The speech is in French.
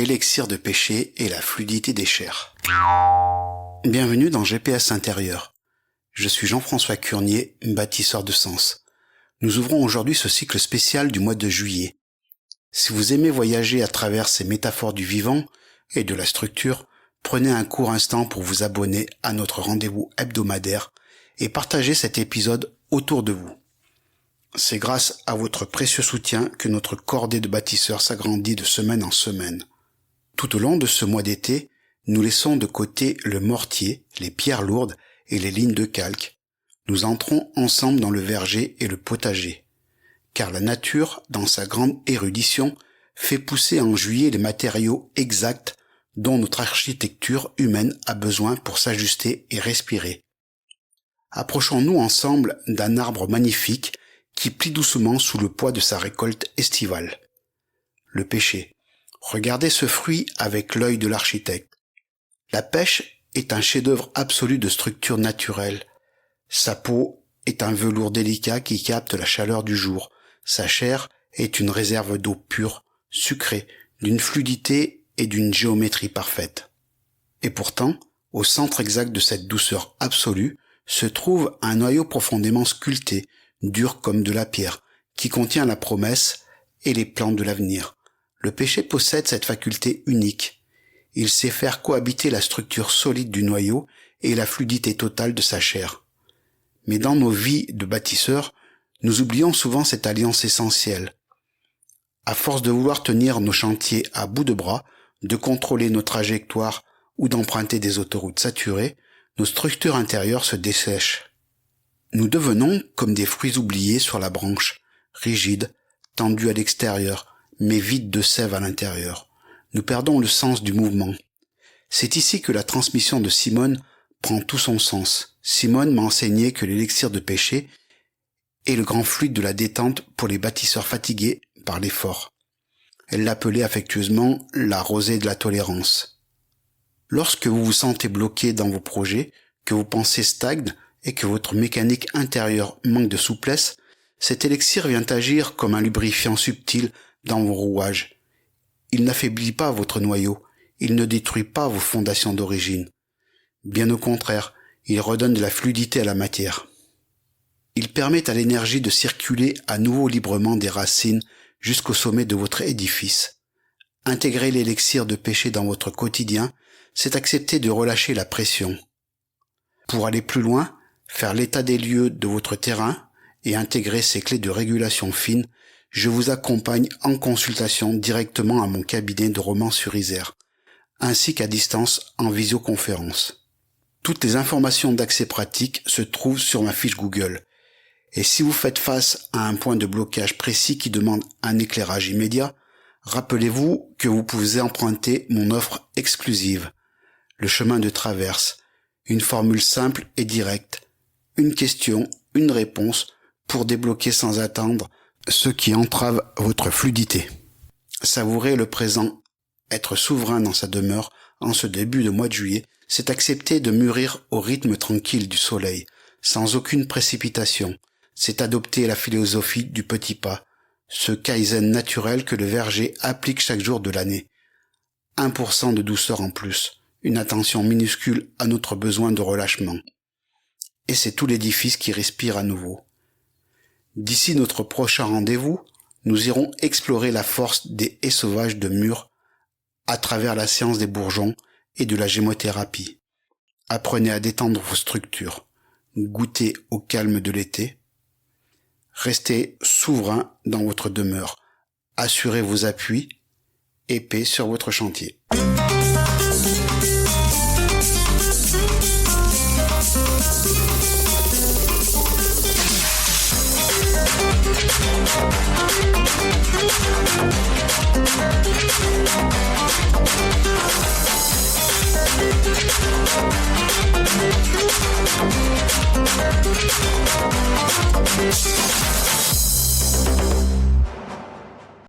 l'élixir de pêcher et la fluidité des chairs. Bienvenue dans GPS Intérieur. Je suis Jean-François Curnier, bâtisseur de sens. Nous ouvrons aujourd'hui ce cycle spécial du mois de juillet. Si vous aimez voyager à travers ces métaphores du vivant et de la structure, prenez un court instant pour vous abonner à notre rendez-vous hebdomadaire et partagez cet épisode autour de vous. C'est grâce à votre précieux soutien que notre cordée de bâtisseurs s'agrandit de semaine en semaine. Tout au long de ce mois d'été, nous laissons de côté le mortier, les pierres lourdes et les lignes de calque. Nous entrons ensemble dans le verger et le potager. Car la nature, dans sa grande érudition, fait pousser en juillet les matériaux exacts dont notre architecture humaine a besoin pour s'ajuster et respirer. Approchons-nous ensemble d'un arbre magnifique qui plie doucement sous le poids de sa récolte estivale. Le pêcher. Regardez ce fruit avec l'œil de l'architecte. La pêche est un chef-d'œuvre absolu de structure naturelle. Sa peau est un velours délicat qui capte la chaleur du jour. Sa chair est une réserve d'eau pure, sucrée, d'une fluidité et d'une géométrie parfaite. Et pourtant, au centre exact de cette douceur absolue, se trouve un noyau profondément sculpté, dur comme de la pierre, qui contient la promesse et les plans de l'avenir. Le pêcher possède cette faculté unique. Il sait faire cohabiter la structure solide du noyau et la fluidité totale de sa chair. Mais dans nos vies de bâtisseurs, nous oublions souvent cette alliance essentielle. À force de vouloir tenir nos chantiers à bout de bras, de contrôler nos trajectoires ou d'emprunter des autoroutes saturées, nos structures intérieures se dessèchent. Nous devenons comme des fruits oubliés sur la branche, rigides, tendus à l'extérieur, mais vides de sève à l'intérieur. Nous perdons le sens du mouvement. C'est ici que la transmission de Simone prend tout son sens. Simone m'a enseigné que l'élixir de pêcher est le grand fluide de la détente pour les bâtisseurs fatigués par l'effort. Elle l'appelait affectueusement la rosée de la tolérance. Lorsque vous vous sentez bloqué dans vos projets, que vos pensées stagnent et que votre mécanique intérieure manque de souplesse, cet élixir vient agir comme un lubrifiant subtil dans vos rouages. Il n'affaiblit pas votre noyau, il ne détruit pas vos fondations d'origine. Bien au contraire, il redonne de la fluidité à la matière. Il permet à l'énergie de circuler à nouveau librement des racines jusqu'au sommet de votre édifice. Intégrer l'élixir de pêcher dans votre quotidien, c'est accepter de relâcher la pression. Pour aller plus loin, faire l'état des lieux de votre terrain et intégrer ces clés de régulation fine, je vous accompagne en consultation directement à mon cabinet de Romans-sur-Isère, ainsi qu'à distance en visioconférence. Toutes les informations d'accès pratique se trouvent sur ma fiche Google. Et si vous faites face à un point de blocage précis qui demande un éclairage immédiat, rappelez-vous que vous pouvez emprunter mon offre exclusive, le chemin de traverse, une formule simple et directe, une question, une réponse pour débloquer sans attendre ce qui entrave votre fluidité. Savourer le présent, être souverain dans sa demeure en ce début de mois de juillet, c'est accepter de mûrir au rythme tranquille du soleil, sans aucune précipitation. C'est adopter la philosophie du petit pas, ce kaizen naturel que le verger applique chaque jour de l'année. 1% de douceur en plus, une attention minuscule à notre besoin de relâchement. Et c'est tout l'édifice qui respire à nouveau. D'ici notre prochain rendez-vous, nous irons explorer la force des haies sauvages de murs à travers la science des bourgeons et de la gémothérapie. Apprenez à détendre vos structures, goûtez au calme de l'été, restez souverain dans votre demeure, assurez vos appuis, épais sur votre chantier.